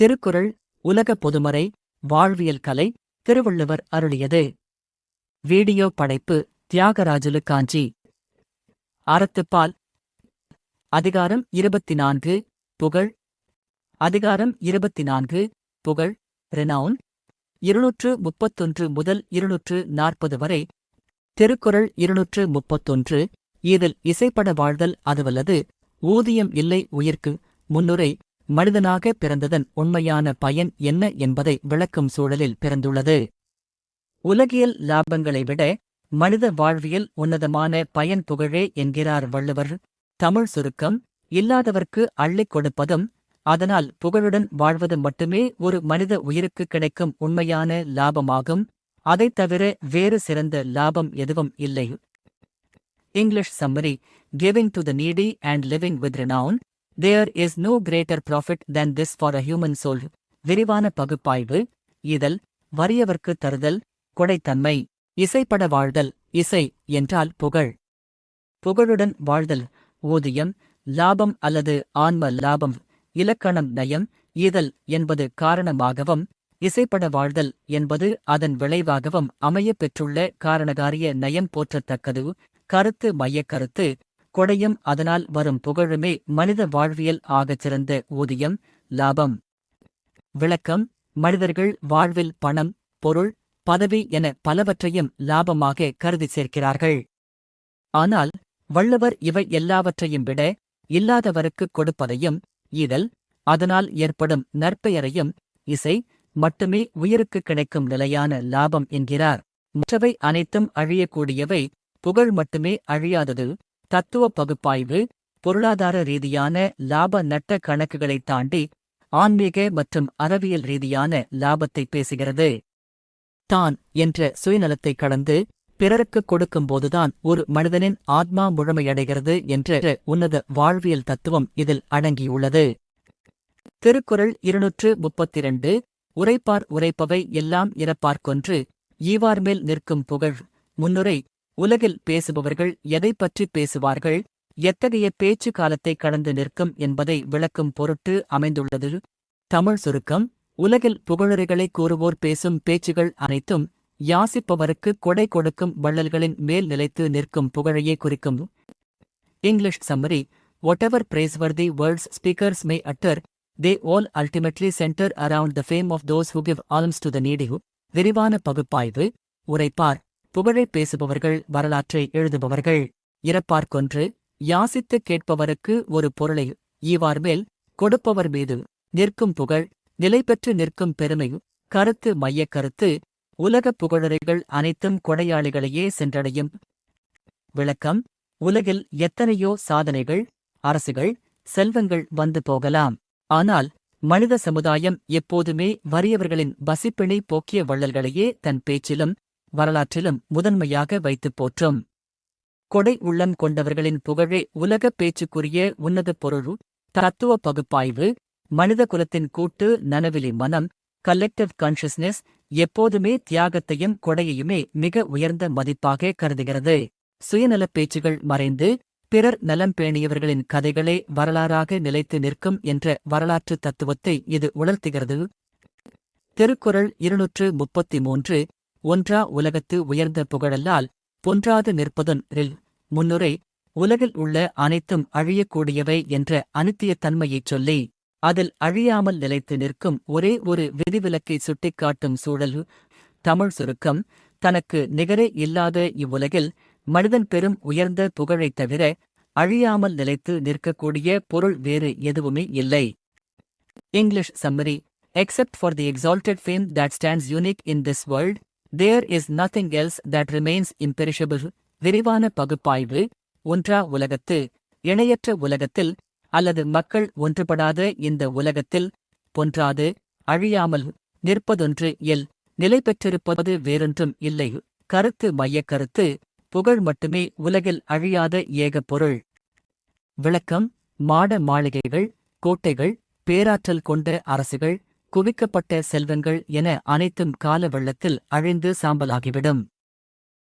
திருக்குறள் உலக பொதுமறை வாழ்வியல் கலை திருவள்ளுவர் அருளியது. வீடியோ படைப்பு தியாகராஜலு காஞ்சி. அறத்துப்பால். அதிகாரம் 24 புகழ். அதிகாரம் 24 புகழ். ரெனவுன். 231 முதல் 240 வரை. திருக்குறள் 231. இதில் இசைப்பட வாழ்தல் அதுவல்லது, ஊதியம் இல்லை உயிர்க்கு. முன்னுரை. மனிதனாக பிறந்ததன் உண்மையான பயன் என்ன என்பதை விளக்கும் சூழலில் பிறந்துள்ளது. உலகியல் லாபங்களை விட மனித வாழ்வியல் உன்னதமான பயன் புகழே என்கிறார் வள்ளுவர். தமிழ் சுருக்கம். இல்லாதவர்க்கு அள்ளிக் கொடுப்பதும் அதனால் புகழுடன் வாழ்வது மட்டுமே ஒரு மனித உயிருக்கு கிடைக்கும் உண்மையான லாபமாகும். அதைத் தவிர வேறு சிறந்த லாபம் எதுவும் இல்லை. English summary. Giving to the needy and living with renown. There is no greater profit than this for a human soul. விரிவான பகுப்பாய்வு. இதழ். வறியவர்க்கு தருதல். கொடைத்தன்மை. இசைப்பட வாழ்தல். இசை என்றால் புகழ். புகழுடன் வாழ்தல். ஊதியம், லாபம் அல்லது ஆன்ம லாபம். இலக்கணம் நயம். இதழ் என்பது காரணமாகவும், இசைப்பட வாழ்தல் என்பது அதன் விளைவாகவும் அமையப் பெற்றுள்ள காரணகாரிய நயம் போற்றத்தக்கது. கருத்து மையக்கருத்து. கொடையும் அதனால் வரும் புகழுமே மனித வாழ்வியல் ஆகச் சிறந்த ஊதியம், லாபம். விளக்கம். மனிதர்கள் வாழ்வில் பணம், பொருள், பதவி என பலவற்றையும் லாபமாக கருதி சேர்க்கிறார்கள். ஆனால் வள்ளுவர் இவை எல்லாவற்றையும் விட இல்லாதவருக்குக் கொடுப்பதையும், இதழ், அதனால் ஏற்படும் நற்பெயரையும், இசை மட்டுமே உயிருக்கு கிடைக்கும் நிலையான லாபம் என்கிறார். மற்றவை அனைத்தும் அழியக்கூடியவை, புகழ் மட்டுமே அழியாதது. தத்துவ பகுப்பாய்வு. பொருளாதார ரீதியான லாப நட்ட கணக்குகளைத் தாண்டி ஆன்மீக மற்றும் அறவியல் ரீதியான லாபத்தை பேசுகிறது. தான் என்ற சுயநலத்தை கடந்து பிறருக்குக் கொடுக்கும்போதுதான் ஒரு மனிதனின் ஆத்மா முழுமையடைகிறது என்ற உன்னத வாழ்வியல் தத்துவம் இதில் அடங்கியுள்ளது. திருக்குறள் 232. உரைப்பார் உரைப்பவை எல்லாம் இறப்பார்க்கொன்று ஈவார்மேல் நிற்கும் புகழ். முன்னுரை. உலகில் பேசுபவர்கள் எதைப் பற்றி பேசுவார்கள், எத்தகைய பேச்சு காலத்தை கடந்து நிற்கும் என்பதை விளக்கும் பொருட்டு அமைந்துள்ளது. தமிழ் சுருக்கம். உலகில் புகழுரைகளை கூறுவோர் பேசும் பேச்சுகள் அனைத்தும் யாசிப்பவருக்கு கொடை கொடுக்கும் வள்ளல்களின் மேல் நிலைத்து நிற்கும் புகழையே குறிக்கும். English summary. Whatever praiseworthy words speakers may utter, they all ultimately center around the fame of those who give alms to the needy. விரிவான பகுப்பாய்வு. உரைப்பார். புகழை பேசுபவர்கள் வரலாற்றை எழுதுபவர்கள். இறப்பார்க்கொன்று. யாசித்துக் கேட்பவருக்கு ஒரு பொருளை ஈவார்மேல் கொடுப்பவர் மீது நிற்கும் புகழ், நிலை பெற்று நிற்கும் பெருமை. கருத்து மையக்கருத்து. உலகப் புகழுரைகள் அனைத்தும் கொடையாளிகளையே சென்றடையும். விளக்கம். உலகில் எத்தனையோ சாதனைகள், அரசுகள், செல்வங்கள் வந்து போகலாம். ஆனால் மனித சமுதாயம் எப்போதுமே வறியவர்களின் பசிப்பிணை போக்கிய வள்ளல்களையே தன் பேச்சிலும் வரலாற்றிலும் முதன்மையாக வைத்துப் போற்றும். கொடை உள்ளம் கொண்டவர்களின் புகழே உலகப் பேச்சுக்குரிய உன்னத பொருள். தத்துவ பகுப்பாய்வு. மனித குலத்தின் கூட்டு நனவிலி மனம், கலெக்டிவ் கான்ஷியஸ்னஸ், எப்போதுமே தியாகத்தையும் கொடையையுமே மிக உயர்ந்த மதிப்பாக கருதுகிறது. சுயநலப் பேச்சுகள் மறைந்து பிறர் நலம் பேணியவர்களின் கதைகளே வரலாறாக நிலைத்து நிற்கும் என்ற வரலாற்று தத்துவத்தை இது உணர்த்துகிறது. திருக்குறள் 233. ஒன்றா உலகத்து உயர்ந்த புகழல்லால் பொன்றாது நிற்பதுன் ரில். முன்னுரை. உலகில் உள்ள அனைத்தும் அழியக்கூடியவை என்ற அனித்தியத் தன்மையைச் சொல்லி அதில் அழியாமல் நிலைத்து நிற்கும் ஒரே ஒரு விதிவிலக்கை சுட்டிக்காட்டும் சூழல். தமிழ் சுருக்கம். தனக்கு நிகரே இல்லாத இவ்வுலகில் மனிதன் பெரும் உயர்ந்த புகழைத் தவிர அழியாமல் நிலைத்து நிற்கக்கூடிய பொருள் வேறு எதுவுமே இல்லை. English summary. Except for the exalted fame that stands unique in this world, there is nothing else that remains imperishable. விரிவான பகுப்பாய்வு. ஒன்றா உலகத்து, இணையற்ற உலகத்தில் அல்லது மக்கள் ஒன்றுபடாத இந்த உலகத்தில் பொன்றாது, அழியாமல் நிற்பதொன்று எல், நிலை பெற்றிருப்பது வேறொன்றும் இல்லை. கருத்து மையக்கருத்து. புகழ் மட்டுமே உலகில் அழியாத ஏக பொருள். விளக்கம். மாட மாளிகைகள், கோட்டைகள், பேராற்றல் கொண்ட அரசுகள், குவிக்கப்பட்ட செல்வங்கள் என அனைத்தும் கால வெள்ளத்தில் அழிந்து சாம்பலாகிவிடும்.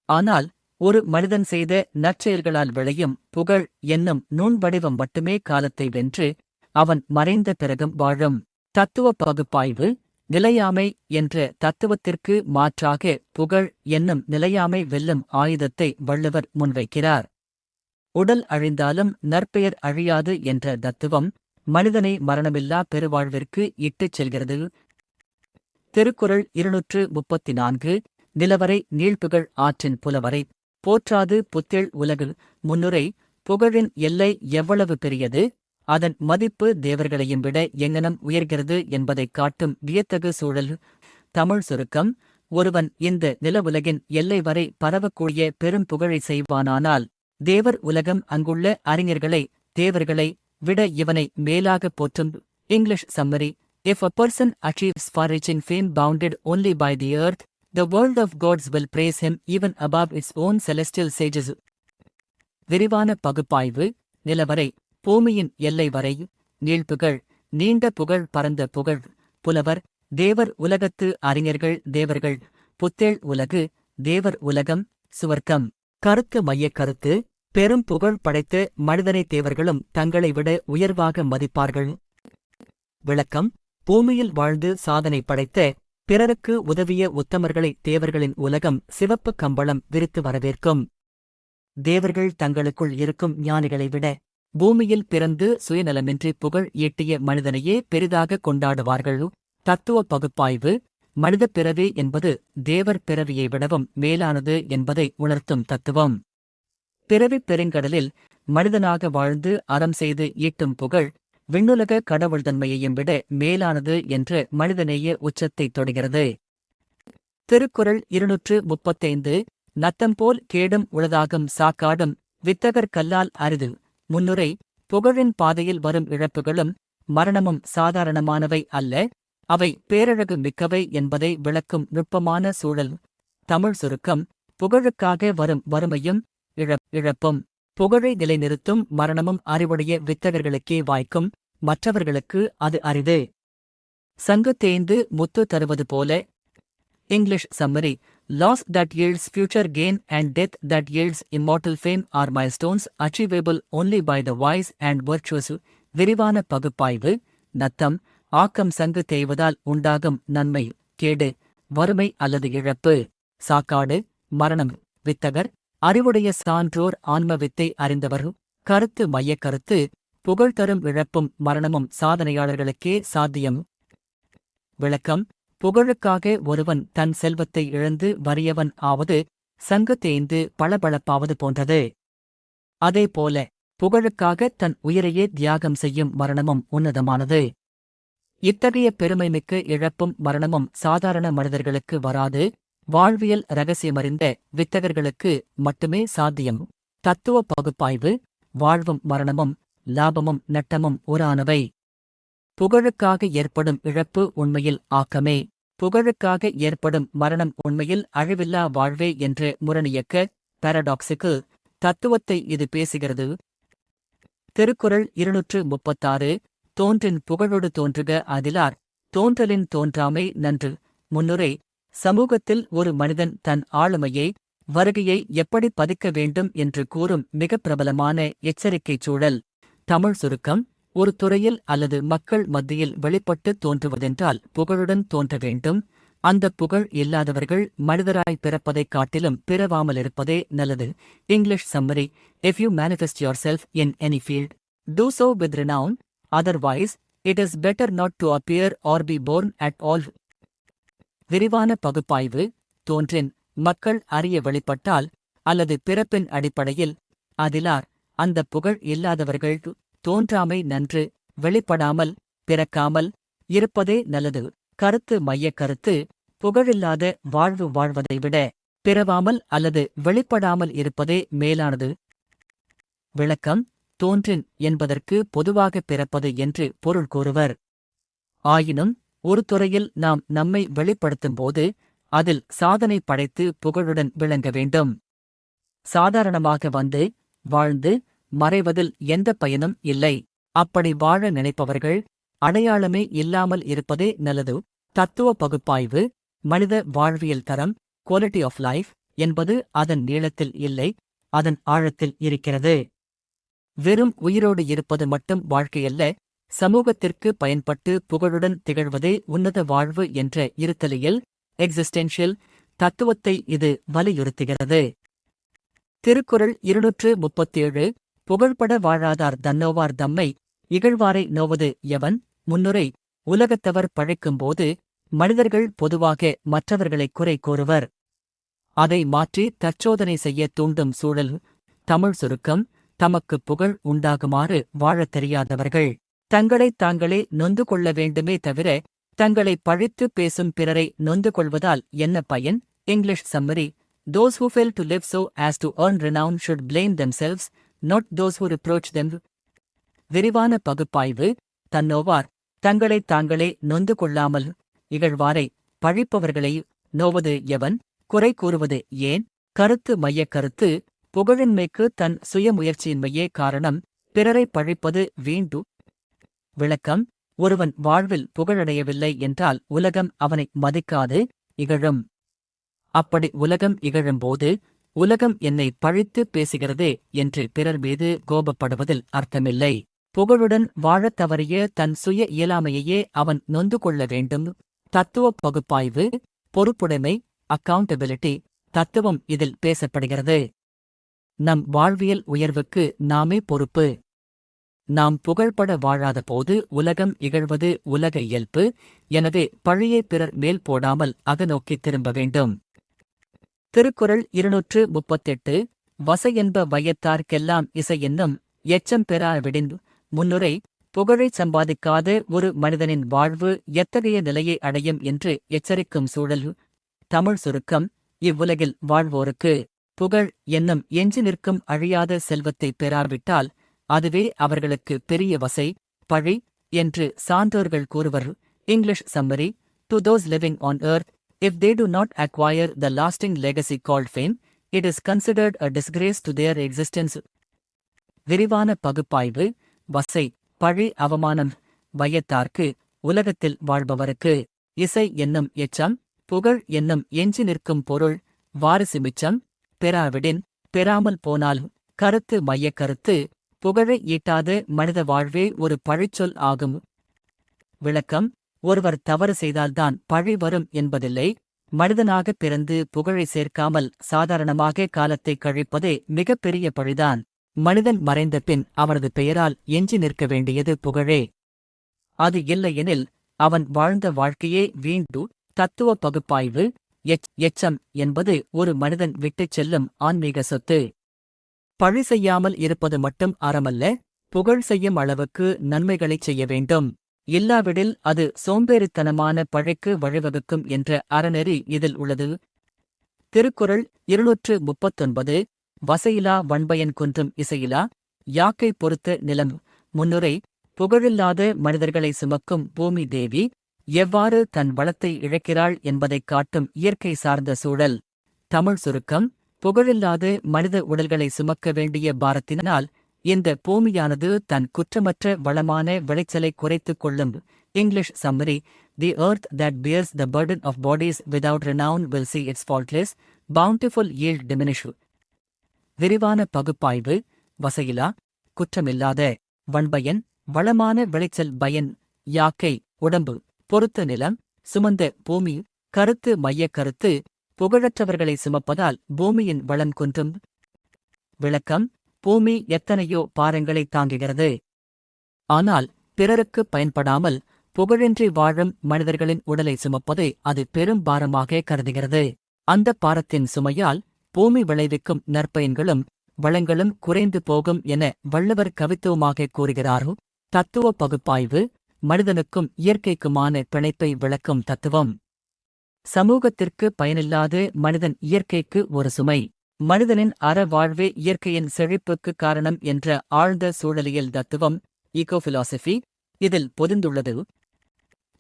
ஆனால் ஒரு மனிதன் செய்த நற்செயல்களால் விளையும் புகழ் என்னும் நுண்வடிவம் மட்டுமே காலத்தை வென்று அவன் மறைந்த பிறகும் வாழும். தத்துவ பகுப்பாய்வு நிலையாமை என்ற தத்துவத்திற்கு மாற்றாக புகழ் என்னும் நிலையாமை வெல்லும் ஆயுதத்தை வள்ளுவர் முன்வைக்கிறார். உடல் அழிந்தாலும் நற்பெயர் அழியாது என்ற தத்துவம் மனிதனை மரணமில்லா பெருவாழ்விற்கு இட்டுச் செல்கிறது. திருக்குறள் 234 நிலவரை நீள்புகழ் ஆற்றின் புலவரை போற்றாது புத்தேள் உலகு. முன்னுரை புகழின் எல்லை எவ்வளவு பெரியது, அதன் மதிப்பு தேவர்களையும் விட எங்ஙனம் உயர்கிறது என்பதைக் காட்டும் வியத்தகு சூழல். தமிழ் சுருக்கம்: ஒருவன் இந்த நில உலகின் எல்லை வரை பரவக்கூடிய பெரும் புகழை செய்வானானால் தேவர் உலகம் அங்குள்ள அறிஞர்களை தேவர்களை விட இவனை மேலாகப் போற்றும். English summary: If a person achieves far-reaching fame bounded only by the earth, the world of gods will praise him even above its own celestial sages. விரிவான பகுப்பாய்வு நிலவரை பூமியின் எல்லை வரை நீள்புகழ் நீண்ட புகழ் பரந்த புகழ். புலவர் தேவர் உலகத்து அறிஞர்கள் தேவர்கள். புத்தேள் உலகு தேவர் உலகம் சுவர்க்கம். கருத்து மையக் கருத்து: பெரும் புகழ் படைத்த மனிதனை தேவர்களும் தங்களை விட உயர்வாக மதிப்பார்கள். விளக்கம்: பூமியில் வாழ்ந்து சாதனை படைத்த பிறருக்கு உதவிய உத்தமர்களை தேவர்களின் உலகம் சிவப்பு கம்பளம் விரித்து வரவேற்கும். தேவர்கள் தங்களுக்குள் இருக்கும் ஞானிகளை விட பூமியில் பிறந்து சுயநலமின்றி புகழ் ஈட்டிய மனிதனையே பெரிதாக கொண்டாடுவார்கள். தத்துவ பகுப்பாய்வு மனிதப் பிறவி என்பது தேவர் பிறவியை விடவும் மேலானது என்பதை உணர்த்தும் தத்துவம். பிறவிப் பெருங்கடலில் மனிதனாக வாழ்ந்து அறம் செய்து ஈட்டும் புகழ் விண்ணுலக கடவுள்தன்மையையும் விட மேலானது என்ற மனிதநேய உச்சத்தைத் தொடுகிறது. திருக்குறள் 235 நத்தம்போல் கேடும் உளதாகும் சாக்காடும் வித்தகர் கல்லால் அரிது. முன்னுரை புகழின் பாதையில் வரும் இழப்புகளும் மரணமும் சாதாரணமானவை அல்ல, அவை பேரழகு மிக்கவை என்பதை விளக்கும் நுட்பமான சூழல். தமிழ் சுருக்கம்: புகழுக்காக வரும் வறுமையும் இழப்பும் புகழை நிலைநிறுத்தும் மரணமும் அறிவுடைய வித்தகர்களுக்கே வாய்க்கும், மற்றவர்களுக்கு அது அரிது. சங்கு தேய்ந்து முத்து தருவது போல. English summary: Loss that yields future gain and death that yields immortal fame are milestones achievable only by the wise and virtuous. விரிவான பகுப்பாய்வு நத்தம் ஆக்கம் சங்கு தேய்வதால் உண்டாகும் நன்மை கேடு வறுமை அல்லது இழப்பு. சாக்காடு மரணம். வித்தகர் அறிவுடைய சான்றோர் ஆன்ம வித்தை அறிந்தவர். கருத்து மையக் கருத்து: புகழ் தரும் இழப்பும் மரணமும் சாதனையாளர்களுக்கே சாத்தியம். விளக்கம்: புகழுக்காக ஒருவன் தன் செல்வத்தை இழந்து வறியவன் ஆவது சங்கு தேய்ந்து பளபளப்பாவது போன்றது. அதேபோல புகழுக்காக தன் உயிரையே தியாகம் செய்யும் மரணமும் உன்னதமானது. இத்தகைய பெருமைமிக்க இழப்பும் மரணமும் சாதாரண மனிதர்களுக்கு வராது, வாழ்வியல் இரகசியமறிந்த வித்தகர்களுக்கு மட்டுமே சாத்தியம். தத்துவ பகுப்பாய்வு வாழ்வும் மரணமும் லாபமும் நட்டமும் ஒரானவை. புகழுக்காக ஏற்படும் இழப்பு உண்மையில் ஆக்கமே, புகழுக்காக ஏற்படும் மரணம் உண்மையில் அழிவில்லா வாழ்வே என்ற முரணியக்க பாரடாக்சிக்கல் தத்துவத்தை இது பேசுகிறது. திருக்குறள் 236 தோன்றின் புகழொடு தோன்றுக அதிலார் தோன்றலின் தோன்றாமை நன்று. முன்னுரை சமூகத்தில் ஒரு மனிதன் தன் ஆளுமையை வருகையை எப்படி பதிக்க வேண்டும் என்று கூறும் மிக பிரபலமான எச்சரிக்கைச் சூழல். தமிழ் சுருக்கம்: ஒரு துறையில் அல்லது மக்கள் மத்தியில் வெளிப்பட்டு தோன்றுவதென்றால் புகழுடன் தோன்ற வேண்டும். அந்தப் புகழ் இல்லாதவர்கள் மனிதராய் பிறப்பதைக் காட்டிலும் பிறவாமலிருப்பதே நல்லது. English summary: If you manifest yourself in any field, do so with renown, otherwise it is better not to appear or be born at all. விரிவான பகுப்பாய்வு தோன்றின் மக்கள் அறிய வெளிப்பட்டால் அல்லது பிறப்பின் அடிப்படையில் அதிலார் அந்தப் புகழ் இல்லாதவர்கள் தோன்றாமை நன்று, வெளிப்படாமல் பிறக்காமல் இருப்பதே நல்லது. கருத்து மையக் கருத்து: புகழில்லாத வாழ்வு வாழ்வதை விட பிறவாமல் அல்லது வெளிப்படாமல் இருப்பதே மேலானது. விளக்கம்: தோன்றின் என்பதற்கு பொதுவாக பிறப்பது என்று பொருள் கூறுவர். ஆயினும் ஒரு துறையில் நாம் நம்மை வெளிப்படுத்தும்போது அதில் சாதனை படைத்து புகழுடன் விளங்க வேண்டும். சாதாரணமாக வந்து வாழ்ந்து மறைவதில் எந்த பயனும் இல்லை. அப்படி வாழ நினைப்பவர்கள் அடையாளமே இல்லாமல் இருப்பதே நல்லது. தத்துவ பகுப்பாய்வு மனித வாழ்வியல் தரம் குவாலிட்டி ஆஃப் லைஃப் என்பது அதன் நீளத்தில் இல்லை, அதன் ஆழத்தில் இருக்கிறது. வெறும் உயிரோடு இருப்பது மட்டும் வாழ்க்கையல்ல, சமூகத்திற்கு பயன்பட்டு புகழுடன் திகழ்வதே உன்னத வாழ்வு என்ற இருத்தலியல் எக்ஸிஸ்டென்ஷியல் தத்துவத்தை இது வலியுறுத்துகிறது. திருக்குறள் 237 புகழ்பட வாழாதார் தன்னோவார் தம்மை இகழ்வாரை நோவது எவன். முன்னுரை உலகத்தவர் பழைக்கும்போது மனிதர்கள் பொதுவாக மற்றவர்களைக் குறை கூறுவர். அதை மாற்றி தற்சோதனை செய்ய தூண்டும் சூழல். தமிழ் சுருக்கம் தமக்கு புகழ் உண்டாகுமாறு வாழத் தெரியாதவர்கள் தங்களைத் தாங்களே நொந்து கொள்ள வேண்டுமே தவிர தங்களை பழித்து பேசும் பிறரை நொந்து கொள்வதால் என்ன பயன். English summary those who fail to live so as to earn renown should blame themselves, not those who reproach them. விரிவான பகுப்பாய்வு தன்னோவார் தங்களைத் தாங்களே நொந்து கொள்ளாமல் இகழ்வாரை பழிப்பவர்களை நோவது எவன், குறை கூறுவது ஏன். கருத்து மையக் கருத்து புகழின்மைக்கு தன் சுயமுயற்சியின்மையே காரணம், பிறரை பழிப்பது வீண்டு. விளக்கம் ஒருவன் வாழ்வில் புகழடையவில்லை என்றால் உலகம் அவனை மதிக்காது, இகழும். அப்படி உலகம் இகழும்போது உலகம் என்னை பழித்து பேசுகிறதே என்று பிறர் மீது கோபப்படுவதில் அர்த்தமில்லை. புகழுடன் வாழத் தவறிய தன் சுய இயலாமையையே அவன் நொந்து கொள்ள வேண்டும். தத்துவ பகுப்பாய்வு பொறுப்புடைமை அக்கவுண்டபிலிட்டி தத்துவம் இதில் பேசப்படுகிறது. நம் வாழ்வியல் உயர்வுக்கு நாமே பொறுப்பு. நாம் புகழ்பட வாழாத போது உலகம் இகழ்வது உலக இயல்பு. எனவே பழியை பிறர் மேல் போடாமல் அகநோக்கித் திரும்ப வேண்டும். திருக்குறள் 238 வசையென்ப வையத்தார்க்கெல்லாம் இசை என்னும் எச்சம் பெறாவிடின். முன்னுரை புகழைச் சம்பாதிக்காத ஒரு மனிதனின் வாழ்வு எத்தகைய நிலையை அடையும் என்று எச்சரிக்கும் சூழல். தமிழ் சுருக்கம் இவ்வுலகில் வாழ்வோருக்கு புகழ் என்னும் எஞ்சி நிற்கும் அழியாத செல்வத்தை பெறாவிட்டால் அதுவே அவர்களுக்கு பெரிய வசை, பழி என்று சான்றோர்கள் கூறுவர். English summary to those living on earth, if they do not acquire the lasting legacy called fame, it is considered a disgrace to their existence. விரிவான பகுப்பாய்வு வசை பழி அவமானம். வையத்தார்க்கு உலகத்தில் வாழ்பவருக்கு இசை என்னும் எச்சம், புகழ் என்னும் எஞ்சி நிற்கும் பொருள், வாரிசு மிச்சம் பெறாவிடின் பெறாமல் போனால். கருத்து மையக் கருத்து புகழை ஈட்டாத மனித வாழ்வே ஒரு பழிச்சொல் ஆகும். விளக்கம் ஒருவர் தவறு செய்தால்தான் பழி வரும் என்பதில்லை. மனிதனாகப் பிறந்து புகழை சேர்க்காமல் சாதாரணமாக காலத்தை கழிப்பதே மிகப்பெரிய பழிதான். மனிதன் மறைந்த பின் அவரது பெயரால் எஞ்சி நிற்க வேண்டியது புகழே. அது இல்லையெனில் அவன் வாழ்ந்த வாழ்க்கையே வீண்டு. தத்துவ பகுப்பாய்வு எச்சம் என்பது ஒரு மனிதன் விட்டுச் செல்லும் ஆன்மீக சொத்து. பழி செய்யாமல் இருப்பது மட்டும் அறமல்ல, புகழ் செய்யும் அளவுக்கு நன்மைகளைச் செய்ய வேண்டும். இல்லாவிடில் அது சோம்பேறித்தனமான பழிக்கு வழிவகுக்கும் என்ற அறநெறி இதில் உள்ளது. திருக்குறள் 239 வசையிலா வன்பயன் குன்றும் இசையிலா யாக்கை பொறுத்த நிலம். முன்னுரை புகழில்லாத மனிதர்களை சுமக்கும் பூமி தேவி எவ்வாறு தன் வளத்தை இழக்கிறாள் என்பதைக் காட்டும் இயற்கை சார்ந்த சூழல். தமிழ் சுருக்கம் புகழில்லாத மனித உடல்களை சுமக்க வேண்டிய பாரத்தினால் இந்த பூமியானது தன் குற்றமற்ற வளமான விளைச்சலை குறைத்துக் கொள்ளும். English summary the earth that bears the burden of bodies without renown will see its faultless, bountiful yield diminish. விரிவான பகுப்பாய்வு வசையிலா குற்றமில்லாத, வன்பயன் வளமான விளைச்சல், பயன் யாக்கை உடம்பு, பொறுத்த நிலம் சுமந்த பூமி. கருத்து மையக் கருத்து புகழற்றவர்களை சுமப்பதால் பூமியின் வளம் குன்றும். விளக்கம் பூமி எத்தனையோ பாரங்களை தாங்குகிறது. ஆனால் பிறருக்கு பயன்படாமல் புகழின்றி வாழும் மனிதர்களின் உடலை சுமப்பதை அது பெரும் பாரமாக கருதுகிறது. அந்த பாரத்தின் சுமையால் பூமி விளைவிக்கும் நற்பயன்களும் வளங்களும் குறைந்து போகும் என வள்ளுவர் கவித்துவமாக கூறுகிறார். தத்துவ பகுப்பாய்வு மனிதனுக்கும் இயற்கைக்குமான பிணைப்பை விளக்கும் தத்துவம். சமூகத்திற்கு பயனில்லாத மனிதன் இயற்கைக்கு ஒரு சுமை. மனிதனின் அற வாழ்வே இயற்கையின் செழிப்புக்கு காரணம் என்ற ஆழ்ந்த சூழலியல் தத்துவம் ஈகோபிலாசபி இதில் பொதிந்துள்ளது.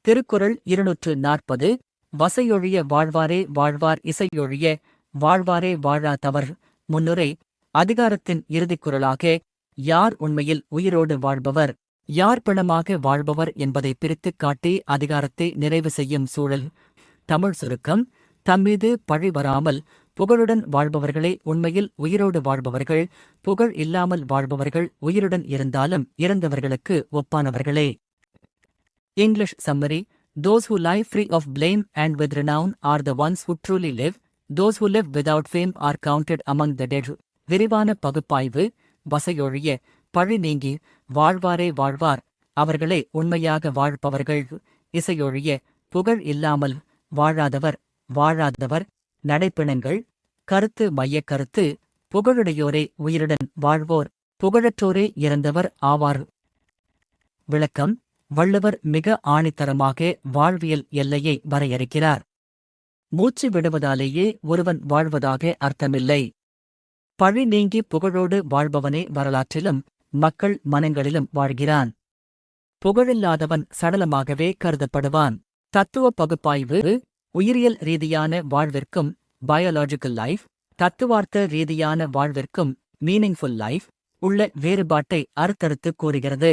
திருக்குறள் 240 வசையொழிய வாழ்வாரே வாழ்வார், இசையொழிய வாழ்வாரே வாழா தவர். முன்னுரை அதிகாரத்தின் இறுதிக்குறளாக யார் உண்மையில் உயிரோடு வாழ்பவர், யார் பிணமாக வாழ்பவர் என்பதை பிரித்துக் காட்டி அதிகாரத்தை நிறைவு செய்யும் சூழல். தமிழ் சுருக்கம் தம்மீது பழி வராமல் புகழுடன் வாழ்பவர்களே உண்மையில் உயிரோடு வாழ்பவர்கள். புகழ் இல்லாமல் வாழ்பவர்கள் உயிருடன் இருந்தாலும் இறந்தவர்களுக்கு ஒப்பானவர்களே. English summary: Those who live free of blame and with renown are the ones who truly live. Those who live without fame are counted among the dead. விரிவான பகுப்பாய்வு: வசையொழிய பழி நீங்கி வாழ்வாரே வாழ்வார், அவர்களே உண்மையாக வாழ்பவர்கள். இசையொழிய புகழ் இல்லாமல் வாழாதவர் வாழாதவர். நடைப்பிணங்கள்: கருத்து மையக் கருத்து: புகழுடையோரே உயிருடன் வாழ்வோர், புகழற்றோரே இறந்தவர் ஆவார். விளக்கம்: வள்ளுவர் மிக ஆணித்தரமாக வாழ்வியல் எல்லையை வரையறுக்கிறார். மூச்சு விடுவதாலேயே ஒருவன் வாழ்வதாக அர்த்தமில்லை. பழி நீங்கி புகழோடு வாழ்பவனே வரலாற்றிலும் மக்கள் மனங்களிலும் வாழ்கிறான். புகழில்லாதவன் சடலமாகவே கருதப்படுவான். தத்துவ பகுப்பாய்வு: உயிரியல் ரீதியான வாழ்விற்கும் பயாலஜிக்கல் லைஃப், தத்துவார்த்த ரீதியான வாழ்விற்கும் மீனிங்ஃபுல் லைஃப் உள்ள வேறுபாட்டை அறுத்தறுத்து கூறுகிறது.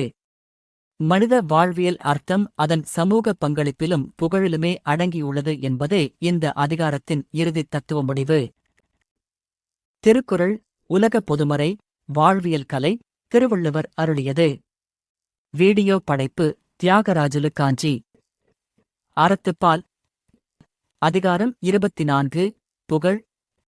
மனித வாழ்வியல் அர்த்தம் அதன் சமூக பங்களிப்பிலும் புகழிலுமே அடங்கியுள்ளது என்பதே இந்த அதிகாரத்தின் இறுதித் தத்துவ முடிவு. திருக்குறள் உலக பொதுமறை வாழ்வியல் கலை திருவள்ளுவர் அருளியது. வீடியோ படைப்பு தியாகராஜுலு காஞ்சி. அறத்துப்பால். அதிகாரம் 24 புகழ்